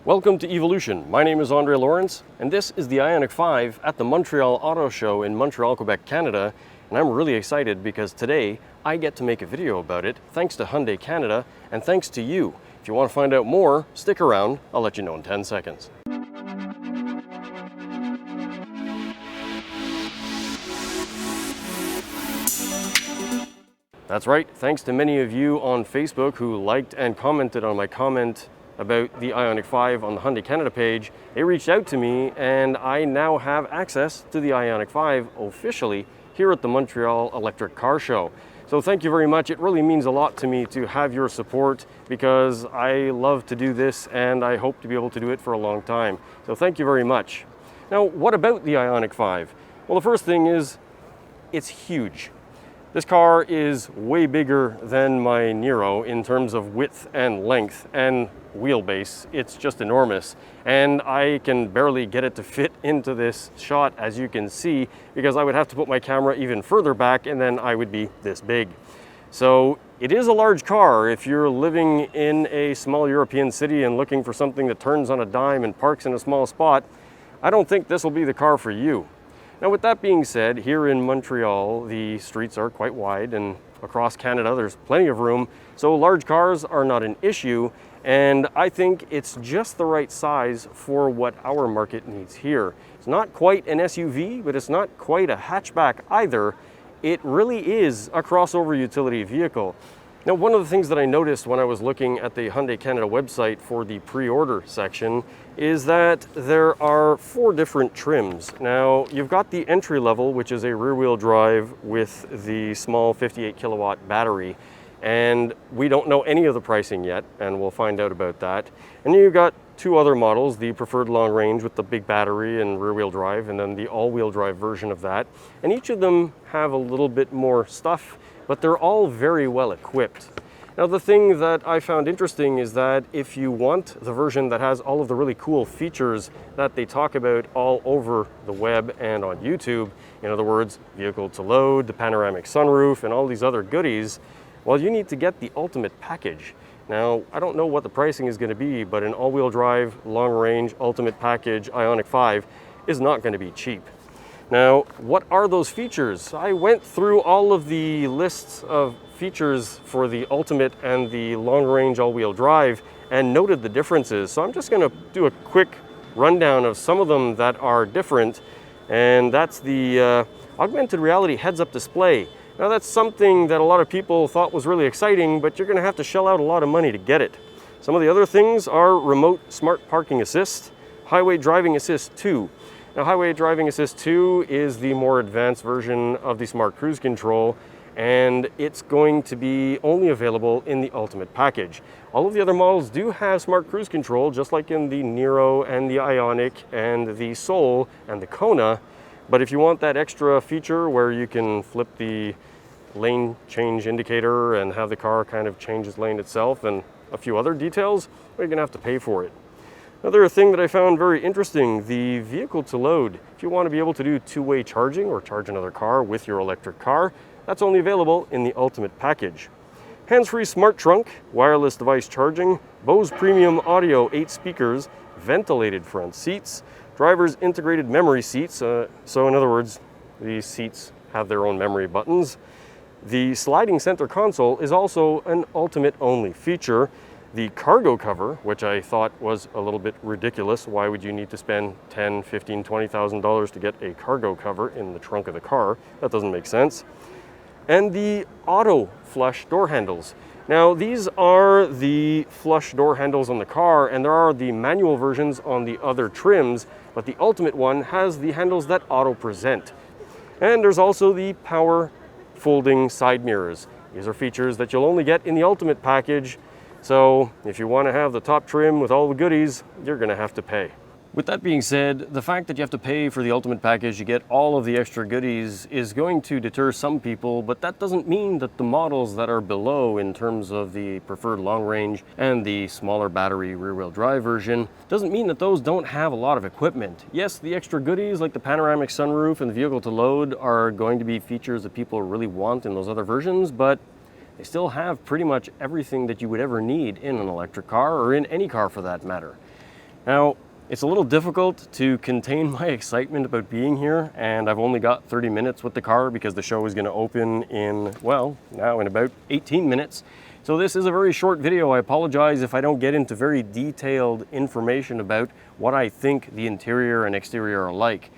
Welcome to EV-olution. My name is Andre Lawrence, and this is the Ioniq 5 at the Montreal Auto Show in Montreal, Quebec, Canada. And I'm really excited because today I get to make a video about it, thanks to Hyundai Canada, and thanks to you. If you want to find out more, stick around. I'll let you know in 10 seconds. That's right, thanks to many of you on Facebook who liked and commented on my comment about the Ioniq 5 on the Hyundai Canada page. They reached out to me and I now have access to the Ioniq 5 officially here at the Montreal Electric Car Show. So thank you very much. It really means a lot to me to have your support because I love to do this and I hope to be able to do it for a long time. So thank you very much. Now, what about the Ioniq 5? Well, the first thing is it's huge. This car is way bigger than my e-niro in terms of width and length and wheelbase. It's just enormous. And I can barely get it to fit into this shot, as you can see, because I would have to put my camera even further back and then I would be this big. So it is a large car. If you're living in a small European city and looking for something that turns on a dime and parks in a small spot, I don't think this will be the car for you. Now, with that being said, here in Montreal, the streets are quite wide, and across Canada, there's plenty of room, so large cars are not an issue, and I think it's just the right size for what our market needs here. It's not quite an SUV, but it's not quite a hatchback either. It really is a crossover utility vehicle. Now, one of the things that I noticed when I was looking at the Hyundai Canada website for the pre-order section is that there are 4 different trims. Now, you've got the entry level, which is a rear-wheel drive with the small 58 kilowatt battery. And we don't know any of the pricing yet, and we'll find out about that. And then you've got 2 other models, the preferred long range with the big battery and rear-wheel drive, and then the all-wheel drive version of that. And each of them have a little bit more stuff, but they're all very well equipped. Now, the thing that I found interesting is that if you want the version that has all of the really cool features that they talk about all over the web and on YouTube, in other words, vehicle to load, the panoramic sunroof, and all these other goodies, well, you need to get the ultimate package. Now, I don't know what the pricing is going to be, but an all-wheel drive, long-range, ultimate package Ioniq 5 is not going to be cheap. Now, what are those features? I went through all of the lists of features for the ultimate and the long-range all-wheel drive and noted the differences. So I'm just going to do a quick rundown of some of them that are different, and that's the augmented reality heads-up display. Now, that's something that a lot of people thought was really exciting, but you're going to have to shell out a lot of money to get it. Some of the other things are remote smart parking assist, highway driving assist 2. Now, Highway Driving Assist 2 is the more advanced version of the Smart Cruise Control, and it's going to be only available in the Ultimate package. All of the other models do have Smart Cruise Control, just like in the e-niro and the Ioniq and the Soul and the Kona. But if you want that extra feature where you can flip the lane change indicator and have the car kind of change its lane itself and a few other details, well, you're going to have to pay for it. Another thing that I found very interesting, the vehicle to load. If you want to be able to do 2-way charging or charge another car with your electric car, that's only available in the Ultimate package. Hands-free smart trunk, wireless device charging, Bose premium audio 8 speakers, ventilated front seats, driver's integrated memory seats. So in other words, these seats have their own memory buttons. The sliding center console is also an Ultimate only feature. The cargo cover, which I thought was a little bit ridiculous. Why would you need to spend $10,000, $15,000, $20,000 to get a cargo cover in the trunk of the car? That doesn't make sense. And the auto flush door handles. Now, these are the flush door handles on the car, and there are the manual versions on the other trims, but the Ultimate one has the handles that auto present. And there's also the power folding side mirrors. These are features that you'll only get in the Ultimate package. So if you want to have the top trim with all the goodies, you're going to have to pay. With that being said, the fact that you have to pay for the Ultimate package, you get all of the extra goodies, is going to deter some people, but that doesn't mean that the models that are below in terms of the preferred long range and the smaller battery rear-wheel drive version, doesn't mean that those don't have a lot of equipment. Yes, the extra goodies like the panoramic sunroof and the vehicle to load are going to be features that people really want in those other versions, but they still have pretty much everything that you would ever need in an electric car or in any car for that matter. Now, it's a little difficult to contain my excitement about being here, and I've only got 30 minutes with the car because the show is going to open in, well, now in about 18 minutes. So this is a very short video. I apologize if I don't get into very detailed information about what I think the interior and exterior are like.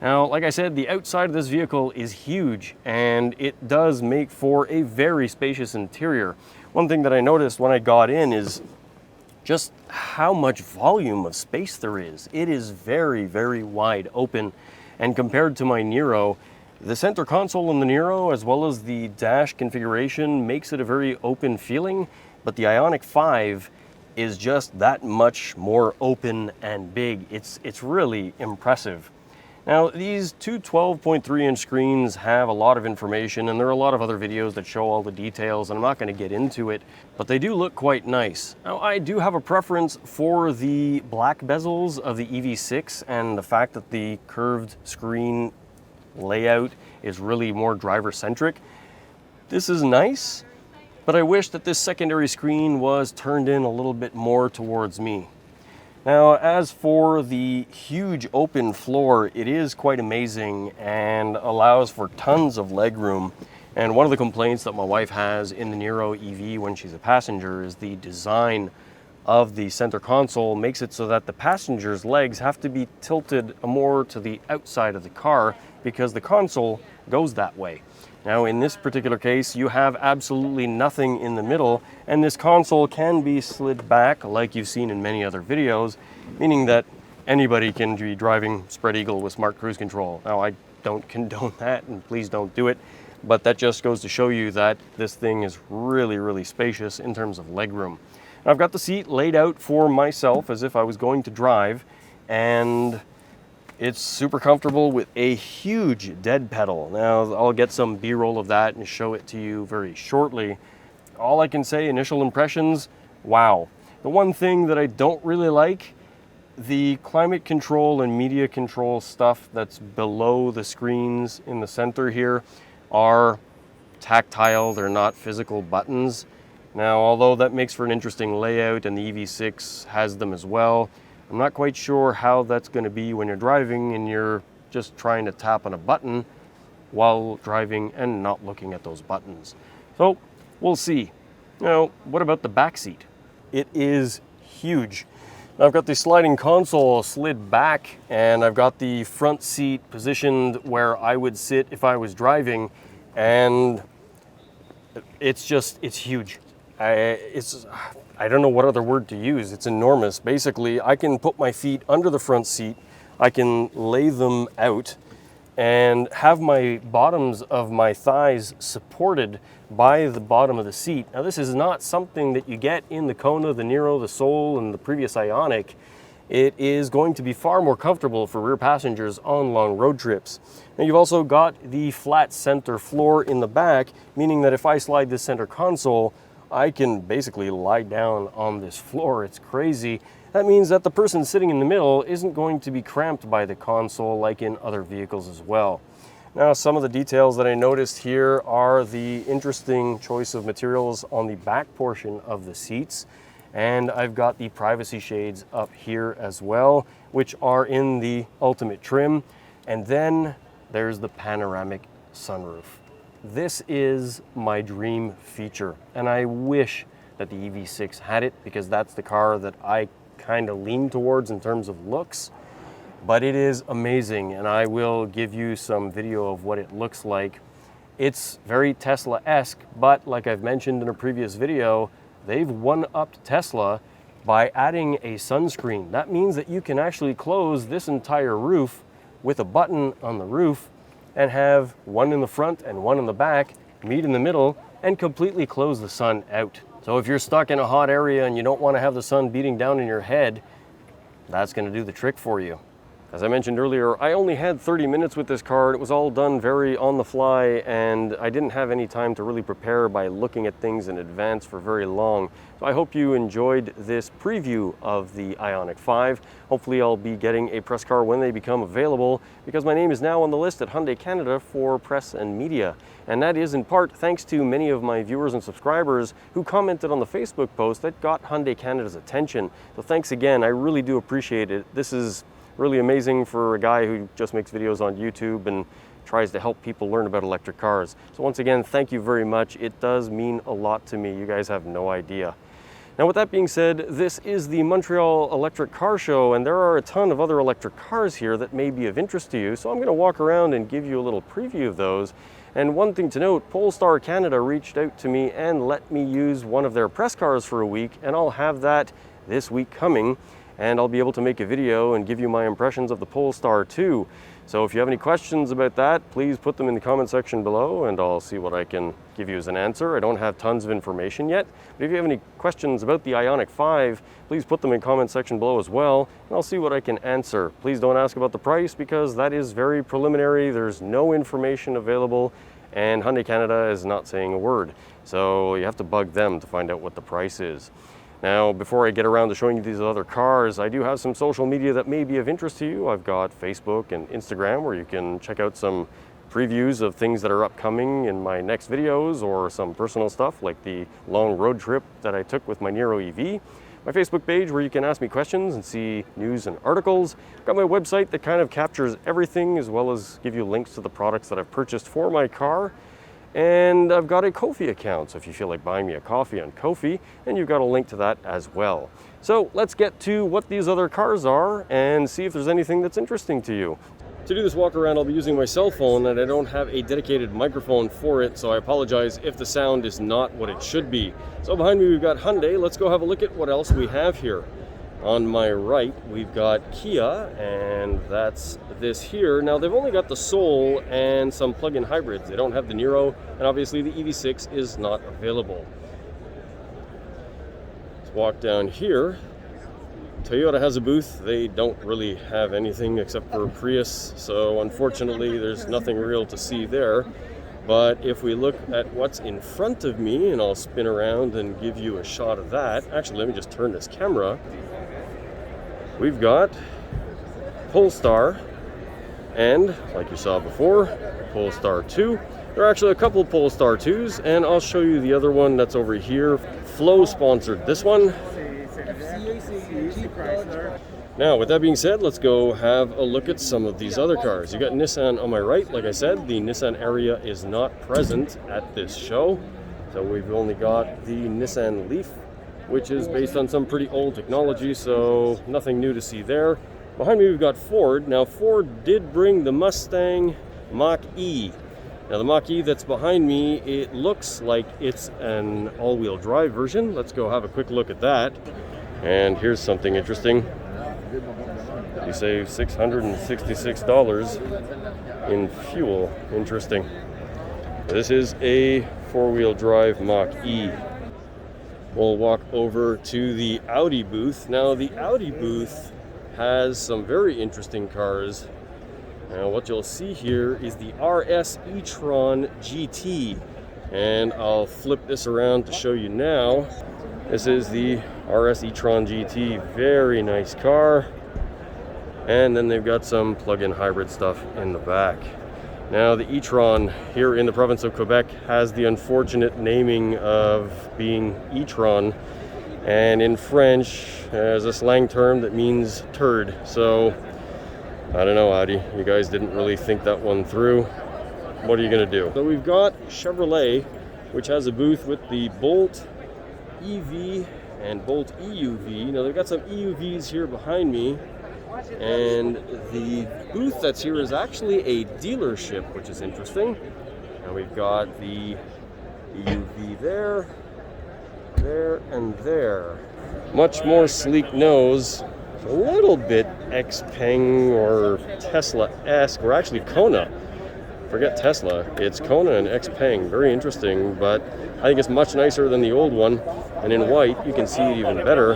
Now, like I said, the outside of this vehicle is huge, and it does make for a very spacious interior. One thing that I noticed when I got in is just how much volume of space there is. It is very, very wide open, and compared to my Niro, the center console in the Niro, as well as the dash configuration, makes it a very open feeling, but the Ioniq 5 is just that much more open and big. It's really impressive. Now, these two 12.3-inch screens have a lot of information, and there are a lot of other videos that show all the details, and I'm not going to get into it, but they do look quite nice. Now, I do have a preference for the black bezels of the EV6 and the fact that the curved screen layout is really more driver-centric. This is nice, but I wish that this secondary screen was turned in a little bit more towards me. Now, as for the huge open floor, it is quite amazing and allows for tons of legroom. And one of the complaints that my wife has in the Niro EV when she's a passenger is the design of the center console makes it so that the passenger's legs have to be tilted more to the outside of the car because the console goes that way. Now, in this particular case, you have absolutely nothing in the middle, and this console can be slid back like you've seen in many other videos, meaning that anybody can be driving spread eagle with smart cruise control. Now, I don't condone that, and please don't do it, but that just goes to show you that this thing is really, really spacious in terms of legroom. I've got the seat laid out for myself as if I was going to drive, and it's super comfortable with a huge dead pedal. Now, I'll get some B-roll of that and show it to you very shortly. All I can say, initial impressions, wow. The one thing that I don't really like, the climate control and media control stuff that's below the screens in the center here are tactile, they're not physical buttons. Now, although that makes for an interesting layout and the EV6 has them as well, I'm not quite sure how that's going to be when you're driving and you're just trying to tap on a button while driving and not looking at those buttons. So we'll see. Now, what about the back seat? It is huge. Now, I've got the sliding console slid back, and I've got the front seat positioned where I would sit if I was driving, and it's huge. I don't know what other word to use. It's enormous. Basically, I can put my feet under the front seat, I can lay them out, and have my bottoms of my thighs supported by the bottom of the seat. Now, this is not something that you get in the Kona, the Niro, the Soul, and the previous Ioniq. It is going to be far more comfortable for rear passengers on long road trips. Now, you've also got the flat center floor in the back, meaning that if I slide this center console, I can basically lie down on this floor. It's crazy. That means that the person sitting in the middle isn't going to be cramped by the console like in other vehicles as well. Now, some of the details that I noticed here are the interesting choice of materials on the back portion of the seats. And I've got the privacy shades up here as well, which are in the ultimate trim. And then there's the panoramic sunroof. This is my dream feature, and I wish that the EV6 had it because that's the car that I kind of lean towards in terms of looks. But it is amazing, and I will give you some video of what it looks like. It's very Tesla-esque, but like I've mentioned in a previous video, they've one-upped Tesla by adding a sunscreen. That means that you can actually close this entire roof with a button on the roof and have one in the front and one in the back, meet in the middle, and completely close the sun out. So if you're stuck in a hot area and you don't want to have the sun beating down in your head, that's going to do the trick for you. As I mentioned earlier, I only had 30 minutes with this car. It was all done very on the fly, and I didn't have any time to really prepare by looking at things in advance for very long. So I hope you enjoyed this preview of the Ioniq 5. Hopefully I'll be getting a press car when they become available, because my name is now on the list at Hyundai Canada for press and media. And that is in part thanks to many of my viewers and subscribers who commented on the Facebook post that got Hyundai Canada's attention. So thanks again, I really do appreciate it. This is really amazing for a guy who just makes videos on YouTube and tries to help people learn about electric cars. So once again, thank you very much. It does mean a lot to me. You guys have no idea. Now with that being said, this is the Montreal Electric Car Show, and there are a ton of other electric cars here that may be of interest to you. So I'm going to walk around and give you a little preview of those. And one thing to note, Polestar Canada reached out to me and let me use one of their press cars for a week, and I'll have that this week coming. And I'll be able to make a video and give you my impressions of the Polestar 2. So if you have any questions about that, please put them in the comment section below and I'll see what I can give you as an answer. I don't have tons of information yet, but if you have any questions about the Ioniq 5, please put them in the comment section below as well, and I'll see what I can answer. Please don't ask about the price because that is very preliminary. There's no information available and Hyundai Canada is not saying a word. So you have to bug them to find out what the price is. Now, before I get around to showing you these other cars, I do have some social media that may be of interest to you. I've got Facebook and Instagram where you can check out some previews of things that are upcoming in my next videos, or some personal stuff like the long road trip that I took with my e-niro EV. My Facebook page where you can ask me questions and see news and articles. I've got my website that kind of captures everything, as well as give you links to the products that I've purchased for my car. And I've got a Ko-fi account, so if you feel like buying me a coffee on Ko-fi, and you've got a link to that as well. So let's get to what these other cars are and see if there's anything that's interesting to you. To do this walk around, I'll be using my cell phone, and I don't have a dedicated microphone for it, so I apologize if the sound is not what it should be. So behind me we've got Hyundai. Let's go have a look at what else we have here. On my right, we've got Kia, and that's this here. Now, they've only got the Soul and some plug-in hybrids. They don't have the Niro, and obviously the EV6 is not available. Let's walk down here. Toyota has a booth. They don't really have anything except for Prius, so unfortunately there's nothing real to see there. But if we look at what's in front of me, and I'll spin around and give you a shot of that. Actually, let me just turn this camera. We've got Polestar, and like you saw before, Polestar 2. There are actually a couple of Polestar 2s, and I'll show you the other one that's over here. Flow sponsored this one. Now, with that being said, let's go have a look at some of these other cars. You got Nissan on my right. Like I said, the Nissan area is not present at this show. So we've only got the Nissan Leaf, which is based on some pretty old technology, so nothing new to see there. Behind me we've got Ford. Now, Ford did bring the Mustang Mach-E. Now, the Mach-E that's behind me, it looks like it's an all-wheel drive version. Let's go have a quick look at that. And here's something interesting. You save $666 in fuel. Interesting. This is a four-wheel drive Mach-E. We'll walk over to the Audi booth. Now, the Audi booth has some very interesting cars. Now, what you'll see here is the RS e-tron GT. And I'll flip this around to show you now. This is the RS e-tron GT. Very nice car. And then they've got some plug-in hybrid stuff in the back. Now, the e-tron here in the province of Quebec has the unfortunate naming of being e-tron, and in French there's a slang term that means turd. So I don't know, Audi, you guys didn't really think that one through. What are you gonna do? So we've got Chevrolet, which has a booth with the Bolt EV and Bolt EUV. Now, they've got some EUVs here behind me. And the booth that's here is actually a dealership, which is interesting. And we've got the EUV there, and there. Much more sleek nose, a little bit Xpeng or Tesla-esque, or actually Kona. Forget Tesla, it's Kona and Xpeng. Very interesting, but I think it's much nicer than the old one. And in white, you can see it even better.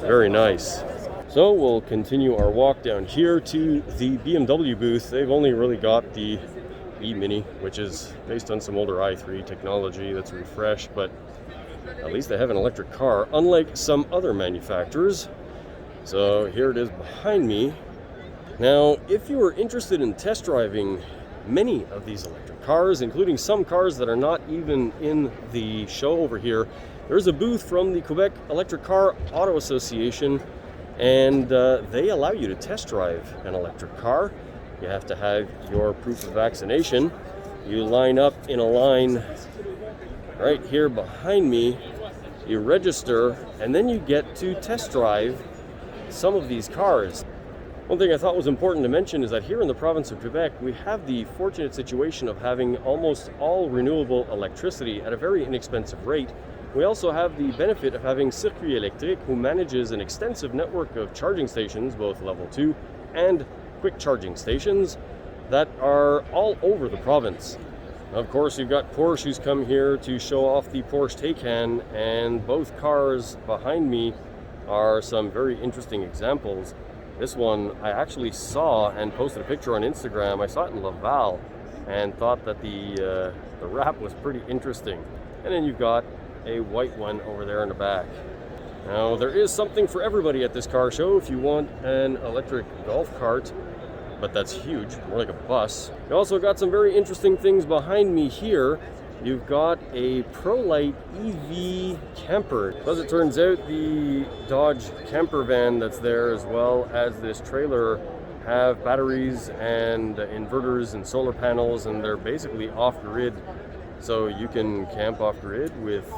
Very nice. So we'll continue our walk down here to the BMW booth. They've only really got the E-Mini, which is based on some older i3 technology that's refreshed, but at least they have an electric car, unlike some other manufacturers. So here it is behind me. Now, if you are interested in test driving many of these electric cars, including some cars that are not even in the show over here, there's a booth from the Quebec Electric Car Auto Association, and they allow you to test drive an electric car. You have to have your proof of vaccination. You line up in a line right here behind me, you register, and then you get to test drive some of these cars. One thing I thought was important to mention is that here in the province of Quebec, we have the fortunate situation of having almost all renewable electricity at a very inexpensive rate. We also have the benefit of having Circuit Électrique, who manages an extensive network of charging stations, both level 2 and quick charging stations, that are all over the province. Of course, you've got Porsche, who's come here to show off the Porsche Taycan, and both cars behind me are some very interesting examples. This one I actually saw and posted a picture on Instagram. I saw it in Laval and thought that the wrap was pretty interesting. And then you've got a white one over there in the back. Now, there is something for everybody at this car show. If you want an electric golf cart, but that's huge, more like a bus. You also got some very interesting things behind me here. You've got a ProLite EV camper. As it turns out, the Dodge camper van that's there, as well as this trailer, have batteries and inverters and solar panels, and they're basically off-grid. So you can camp off-grid with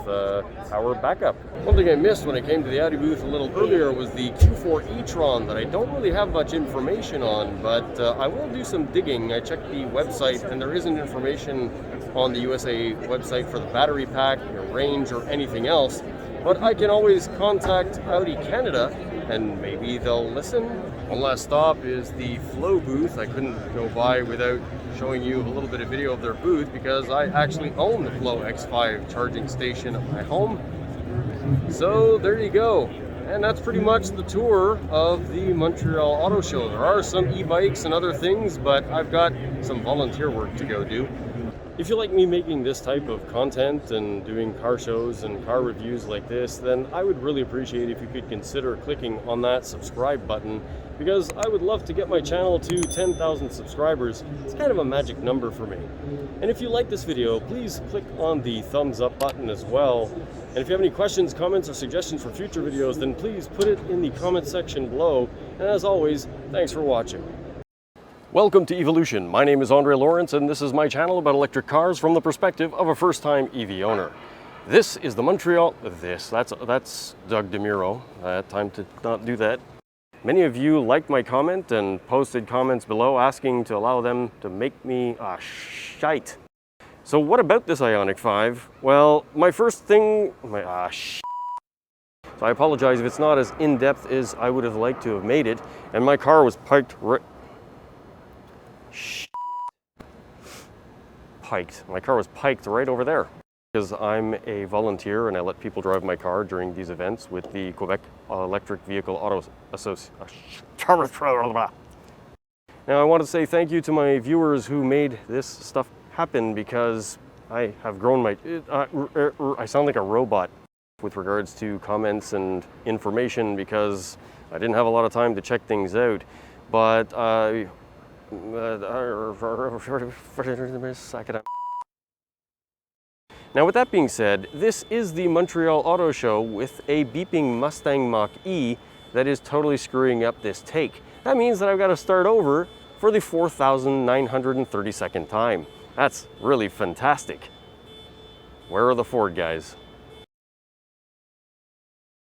power backup. One thing I missed when I came to the Audi booth a little earlier was the Q4 e-tron that I don't really have much information on, but I will do some digging. I checked the website, and there isn't information on the USA website for the battery pack, or range, or anything else. But I can always contact Audi Canada, and maybe they'll listen. One last stop is the Flow booth. I couldn't go by without showing you a little bit of video of their booth, because I actually own the Flow X5 charging station at my home. So there you go. And that's pretty much the tour of the Montreal Auto Show. There are some e-bikes and other things, but I've got some volunteer work to go do. If you like me making this type of content and doing car shows and car reviews like this, then I would really appreciate if you could consider clicking on that subscribe button, because I would love to get my channel to 10,000 subscribers. It's kind of a magic number for me. And if you like this video, please click on the thumbs up button as well. And if you have any questions, comments, or suggestions for future videos, then please put it in the comment section below. And as always, thanks for watching. Welcome to EV-olution. My name is Andre Lawrence, and this is my channel about electric cars from the perspective of a first-time EV owner. This is the Montreal... That's Doug DeMuro. Time to not do that. Many of you liked my comment and posted comments below asking to allow them to make me shite. So what about this Ioniq 5? Well, my first thing... So I apologize if it's not as in-depth as I would have liked to have made it, and my car was parked right... My car was piked right over there, because I'm a volunteer and I let people drive my car during these events with the Quebec Electric Vehicle Auto Association. Now I want to say thank you to my viewers who made this stuff happen, because I have grown my... I sound like a robot with regards to comments and information, because I didn't have a lot of time to check things out, but now, with that being said, this is the Montreal Auto Show with a beeping Mustang Mach-E that is totally screwing up this take. That means that I've got to start over for the 4,932nd time. That's really fantastic. Where are the Ford guys?